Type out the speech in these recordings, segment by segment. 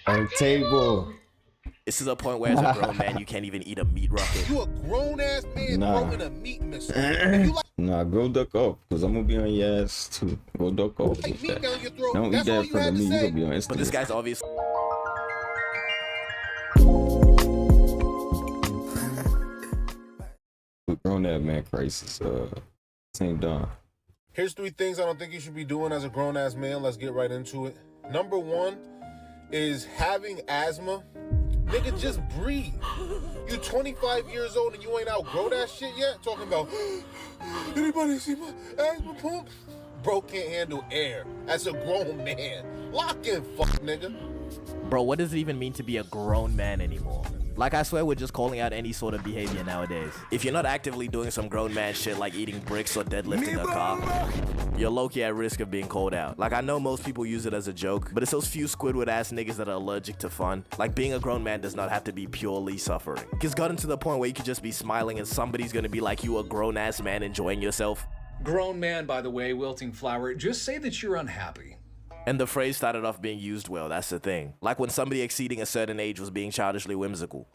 On table. This is a point where as a grown man, you can't even eat a meat rocket. You a grown-ass man throwing a meat missile. Nah, go duck off, because I'm going to be on your ass, too. Go duck off. Like meat down your throat. Don't eat that in front of me. You going to be on Instagram. But this guy's obviously... Grown-ass man crisis. Saintdon. Here's 3 things I don't think you should be doing as a grown-ass man. Let's get right into it. Number 1 is having asthma. Nigga, just breathe. You 25 years old and you ain't outgrow that shit yet? Talking about, anybody see my asthma pump? Bro can't handle air. That's a grown man. Lock in, fuck nigga. Bro, what does it even mean to be a grown man anymore? Like, I swear we're just calling out any sort of behavior nowadays. If you're not actively doing some grown man shit like eating bricks or deadlifting a car, you're low-key at risk of being called out. Like, I know most people use it as a joke, but it's those few Squidward ass niggas that are allergic to fun. Like, being a grown man does not have to be purely suffering. It's gotten to the point where you could just be smiling and somebody's gonna be like, you a grown ass man enjoying yourself. Grown man, by the way, wilting flower, just say that you're unhappy. And the phrase started off being used well, that's the thing. Like when somebody exceeding a certain age was being childishly whimsical.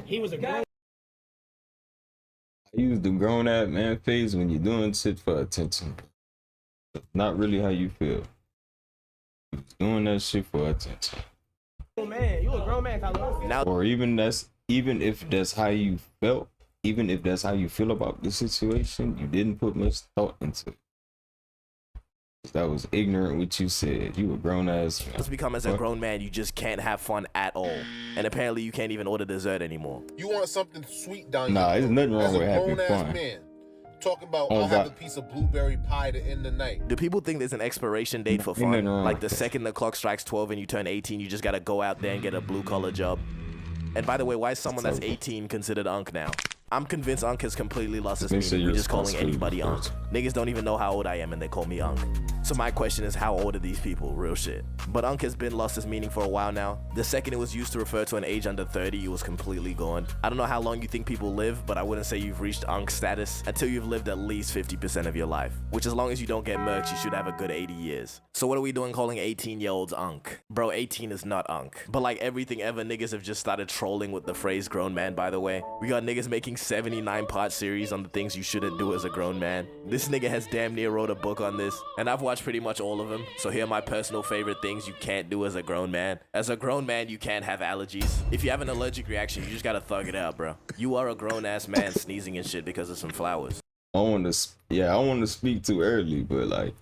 He was a grown. I use the grown-ass man phase when you're doing shit for attention. Not really how you feel. You're doing that shit for attention. Man, you a grown man, Now, Or even if that's how you felt, even if that's how you feel about the situation, you didn't put much thought into it. That was ignorant what you said. You a grown-ass man. it's become as a grown man, you just can't have fun at all. And apparently you can't even order dessert anymore. You want something sweet down Nah, your there's nothing wrong as with a having grown-ass fun. man. Talking about, Oh, I'll have a God. piece of blueberry pie to end the night. Do people think there's an expiration date for Ain't fun? nothing wrong Like with the that. second the clock strikes 12 and you turn 18, you just gotta go out there and get a blue-collar job. And by the way, why is someone that's 18 considered unk now? I'm convinced unk has completely lost its They say meaning. We're you're just calling anybody unk. responsible. Niggas don't even know how old I am and they call me unk. So my question is, how old are these people? Real shit. But unk has been lost its meaning for a while now. The second it was used to refer to an age under 30, it was completely gone. I don't know how long you think people live, but I wouldn't say you've reached unk status until you've lived at least 50% of your life. Which, as long as you don't get murked, you should have a good 80 years. So what are we doing calling 18-year-olds unk? Bro, 18 is not unk. But like everything ever, niggas have just started trolling with the phrase grown man, by the way. We got niggas making 79-part series on the things you shouldn't do as a grown man. This nigga has damn near wrote a book on this, and I've watched pretty much all of them. So here are my personal favorite things you can't do as a grown man. As a grown man, you can't have allergies. If you have an allergic reaction, you just gotta thug it out, bro. You are a grown-ass man sneezing and shit because of some flowers. I want to speak too early, but like,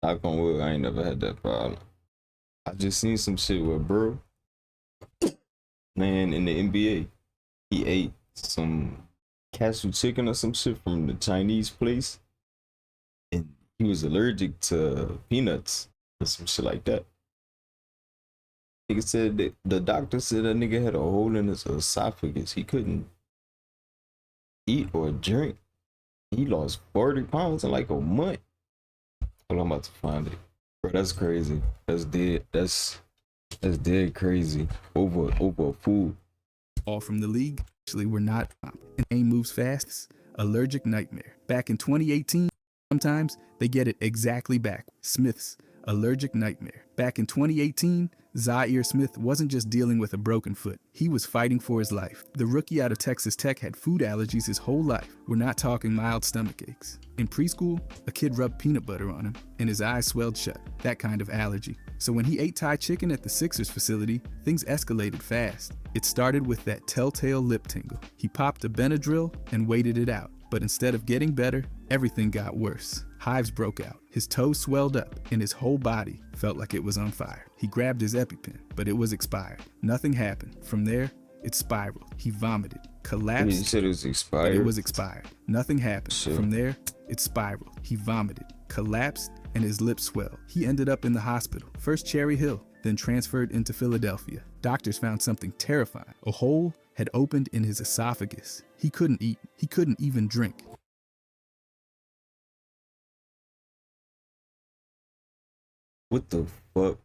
knock on wood, I ain't never had that problem. I just seen some shit with bro, man, in the NBA. He ate some cashew chicken or some shit from the Chinese place, and he was allergic to peanuts or some shit like that. Nigga said that the doctor said that nigga had a hole in his esophagus. He couldn't eat or drink. He lost 40 pounds in like a month. Well, I'm about to find it. Bro, that's crazy. That's dead. That's dead crazy. Over food. All from the league. Actually, we're not. And aim moves fast. Allergic nightmare. Back in 2018, sometimes they get it exactly back. Smith's allergic nightmare. Back in 2018, Zaire Smith wasn't just dealing with a broken foot. He was fighting for his life. The rookie out of Texas Tech had food allergies his whole life. We're not talking mild stomach aches. In preschool, a kid rubbed peanut butter on him, and his eyes swelled shut. That kind of allergy. So when he ate Thai chicken at the Sixers facility, things escalated fast. It started with that telltale lip tingle. He popped a Benadryl and waited it out. But instead of getting better, everything got worse. Hives broke out. His toes swelled up, and his whole body felt like it was on fire. He grabbed his EpiPen, but it was expired. Nothing happened. From there, it spiraled. He vomited, collapsed. You said it was expired. But it was expired. Nothing happened. Shit. From there, it spiraled. He vomited, collapsed, and his lips swelled. He ended up in the hospital. First Cherry Hill, then transferred into Philadelphia. Doctors found something terrifying. A hole had opened in his esophagus. He couldn't eat. He couldn't even drink. What the fuck?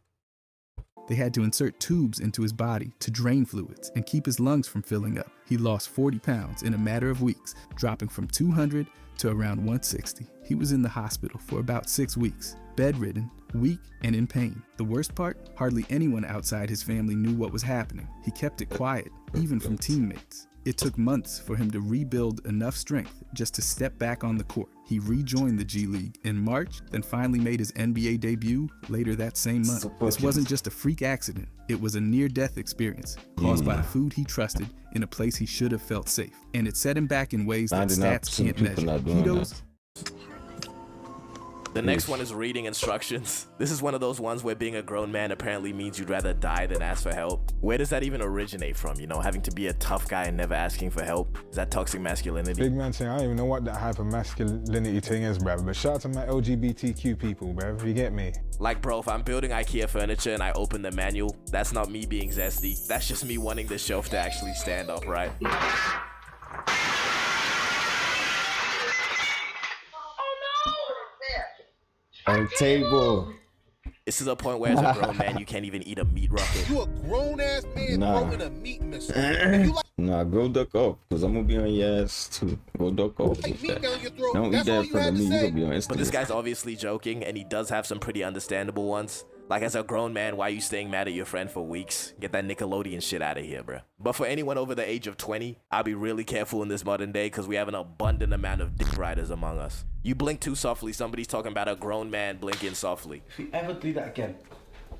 They had to insert tubes into his body to drain fluids and keep his lungs from filling up. He lost 40 pounds in a matter of weeks, dropping from 200 to around 160. He was in the hospital for about 6 weeks, bedridden, weak, and in pain. The worst part? Hardly anyone outside his family knew what was happening. He kept it quiet, even from teammates. It took months for him to rebuild enough strength just to step back on the court. He rejoined the G League in March, then finally made his NBA debut later that same month. This wasn't just a freak accident. It was a near-death experience caused by the food he trusted in a place he should have felt safe. And it set him back in ways that stats can't measure. Ketos. The next one is reading instructions. This is one of those ones where being a grown man apparently means you'd rather die than ask for help. Where does that even originate from? You know, having to be a tough guy and never asking for help? Is that toxic masculinity? Big man thing, I don't even know what that hyper masculinity thing is, bruv. But shout out to my LGBTQ people, bruv. You get me? Like, bro, if I'm building IKEA furniture and I open the manual, that's not me being zesty. That's just me wanting the shelf to actually stand upright. On table. This is a point where as a grown man, you can't even eat a meat rocket. You a grown-ass man throwing a meat missile. You like Nah, go duck off, because I'm going to be on your ass, too. Go duck off. meat down your throat. Don't eat That's that all in you front had of to me. You say. going to be on Instagram. But this guy's obviously joking, and he does have some pretty understandable ones. Like, as a grown man, why are you staying mad at your friend for weeks? Get that Nickelodeon shit out of here, bro. But for anyone over the age of 20, I'll be really careful in this modern day because we have an abundant amount of dick riders among us. You blink too softly, somebody's talking about a grown man blinking softly. If you ever do that again,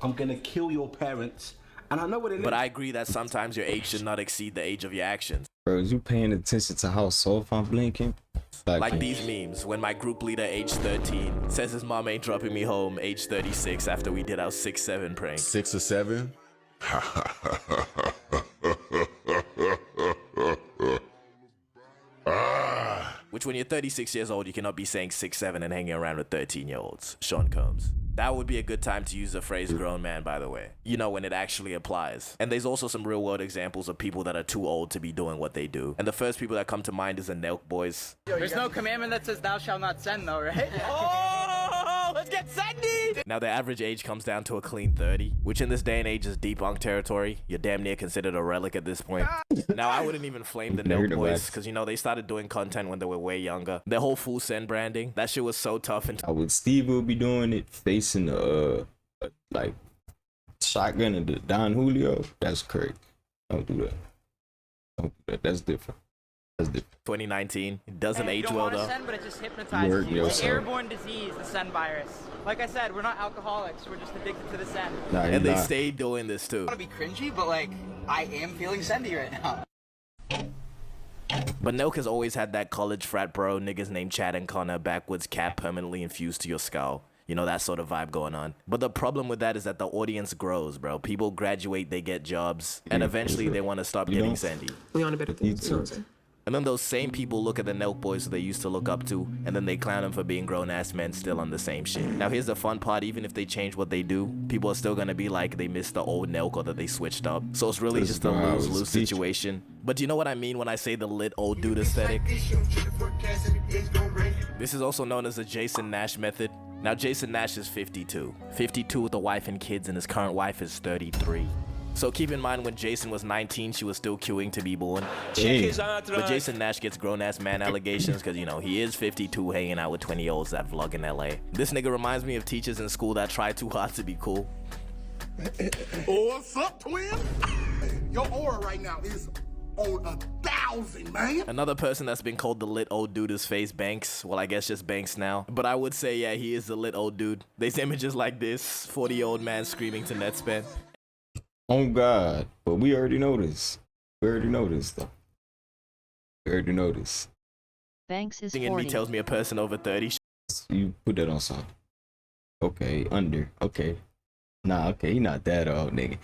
I'm gonna kill your parents. And I know what it is. But I agree that sometimes your age should not exceed the age of your actions. Bro, is you paying attention to how soft I'm blinking? Like these memes, when my group leader, age 13, says his mom ain't dropping me home, age 36, after we did our 6-7 prank. 6 or 7? Which when you're 36 years old, you cannot be saying 6-7 and hanging around with 13-year-olds. Sean Combs. That would be a good time to use the phrase grown man, by the way. You know, when it actually applies. And there's also some real world examples of people that are too old to be doing what they do. And the first people that come to mind is the Nelk boys. There's no commandment that says thou shalt not send though, right? Oh, let's get sending! Now, the average age comes down to a clean 30, which in this day and age is debunk territory. You're damn near considered a relic at this point. Now, I wouldn't even flame the Nelk boys, because, you know, they started doing content when they were way younger. Their whole full send branding, that shit was so tough. And Steve will be doing it, facing like shotgun and the Don Julio. That's crazy. Don't do that. Don't do that. That's different. That's different. 2019, it doesn't age you well don't though. want to send, but it just hypnotizes you. It's an airborne disease, the send virus. Like I said, we're not alcoholics. We're just addicted to the send. Nah, And they not. stayed doing this too. I want to be cringy, but like, I am feeling sendy right now. But Nelk has always had that college frat bro, niggas named Chad and Connor, backwoods cap permanently infused to your skull. You know, that sort of vibe going on. But the problem with that is that the audience grows, bro. People graduate, they get jobs, and eventually they want to stop getting sendy. We on a better things, you know what I'm saying? And then those same people look at the Nelk boys who they used to look up to, and then they clown them for being grown-ass men still on the same shit. Now here's the fun part, even if they change what they do, people are still gonna be like they missed the old Nelk or that they switched up. So it's really just a lose-lose situation. But do you know what I mean when I say the lit old dude aesthetic? This is also known as the Jason Nash method. Now Jason Nash is 52. 52 with a wife and kids, and his current wife is 33. So keep in mind when Jason was 19, she was still queuing to be born. But Jason Nash gets grown-ass man allegations because, you know, he is 52 hanging out with 20-year-olds that vlog in LA. This nigga reminds me of teachers in school that try too hard to be cool. What's up, twin? Your aura right now is on 1,000, man. Another person that's been called the lit old dude is Face Banks. Well, I guess just Banks now. But I would say, yeah, he is the lit old dude. There's images like this, 40-year-old man screaming to Netspan. Oh God, but we already know this. We already know this though. We already know this. Banks is 40. In me tells me a person over 30. You put that on something. Okay, under. Okay. Nah, okay, he not that old, nigga.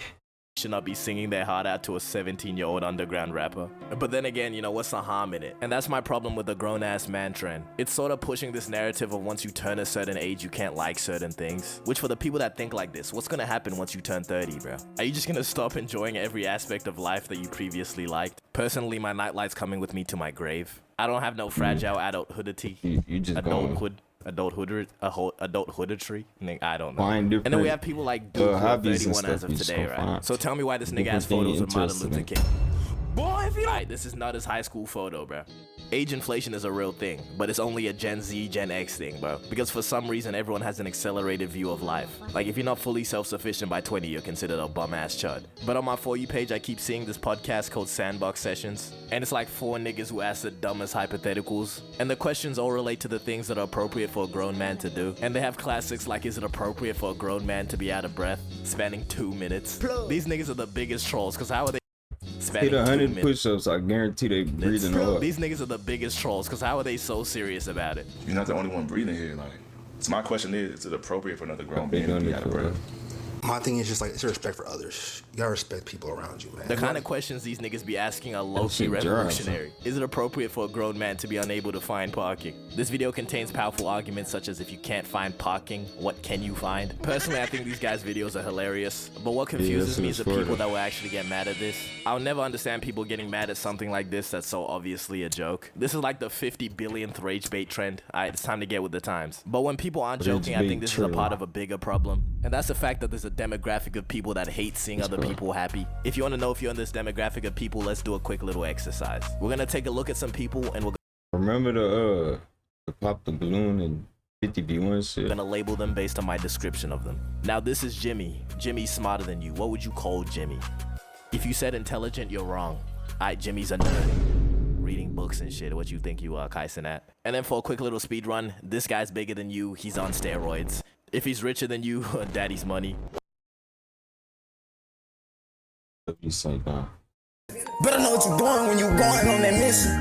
Should not be singing their heart out to a 17-year-old underground rapper. But then again, you know, what's the harm in it? And that's my problem with the grown-ass man trend. It's sort of pushing this narrative of once you turn a certain age, you can't like certain things. Which for the people that think like this, what's gonna happen once you turn 30, bro? Are you just gonna stop enjoying every aspect of life that you previously liked? Personally, my nightlife's coming with me to my grave. I don't have no fragile adulthoodity. You just adulthood. adulthoodetry. I don't know. Find And then we have people like Duke, who are hobbies and 31 as stuff of you just today, gonna right? find. So tell me why this nigga Different has thing photos of Martin interesting. Luther King. Boy, if you like, this is not his high school photo, bro. Age inflation is a real thing, but it's only a Gen Z, Gen X thing, bro. Because for some reason, everyone has an accelerated view of life. Like, if you're not fully self-sufficient by 20, you're considered a bum-ass chud. But on my For You page, I keep seeing this podcast called Sandbox Sessions, and it's like 4 niggas who ask the dumbest hypotheticals, and the questions all relate to the things that are appropriate for a grown man to do. And they have classics like, is it appropriate for a grown man to be out of breath, spanning 2 minutes? These niggas are the biggest trolls, because how are they hit 100 push-ups, I guarantee they breathing hard. These niggas are the biggest trolls, because how are they so serious about it? You're not the only one breathing here. Like, so my question is it appropriate for another grown man to be out of breath? My thing is just like, it's respect for others. You gotta respect people around you, man. The kind of questions these niggas be asking are low-key shit dry, revolutionary. Is it appropriate for a grown man to be unable to find parking? This video contains powerful arguments such as, if you can't find parking, what can you find? Personally, I think these guys' videos are hilarious, but what confuses me is the people that will actually get mad at this. I'll never understand people getting mad at something like this that's so obviously a joke. This is like the 50 billionth rage bait trend. Alright, it's time to get with the times. But when people aren't joking, I think this is a part of a bigger problem. And that's the fact that there's a demographic of people that hate seeing other people happy. If you want to know if you're in this demographic of people, let's do a quick little exercise. We're gonna take a look at some people and we're Remember the pop the balloon and 50B1 shit? gonna label them based on my description of them. Now this is Jimmy. Jimmy's smarter than you. What would you call Jimmy? If you said intelligent, you're wrong. Alright, Jimmy's a nerd. Reading books and shit. What you think you are, Kaisen at? And then for a quick little speed run, this guy's bigger than you. He's on steroids. If he's richer than you, daddy's money. You Saintdon. Better know what you're doing when you're going on that mission.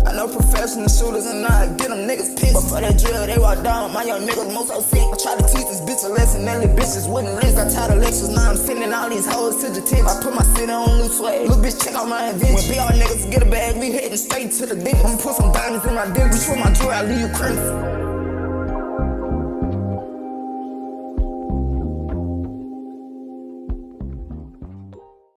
I know professional shooters and I get them niggas pissed. But for that drill, they walk down. My young niggas most so sick. I try to teach this bitch a lesson. That little bitches wouldn't list. I tired of lectures. Now I'm sending all these hoes to the tip. I put my city on new swag. Little bitch, check out my invention. When BR niggas get a bag, we heading straight to the dick. I'ma put some diamonds in my dick. Reach for my jewelry, I leave you crazy.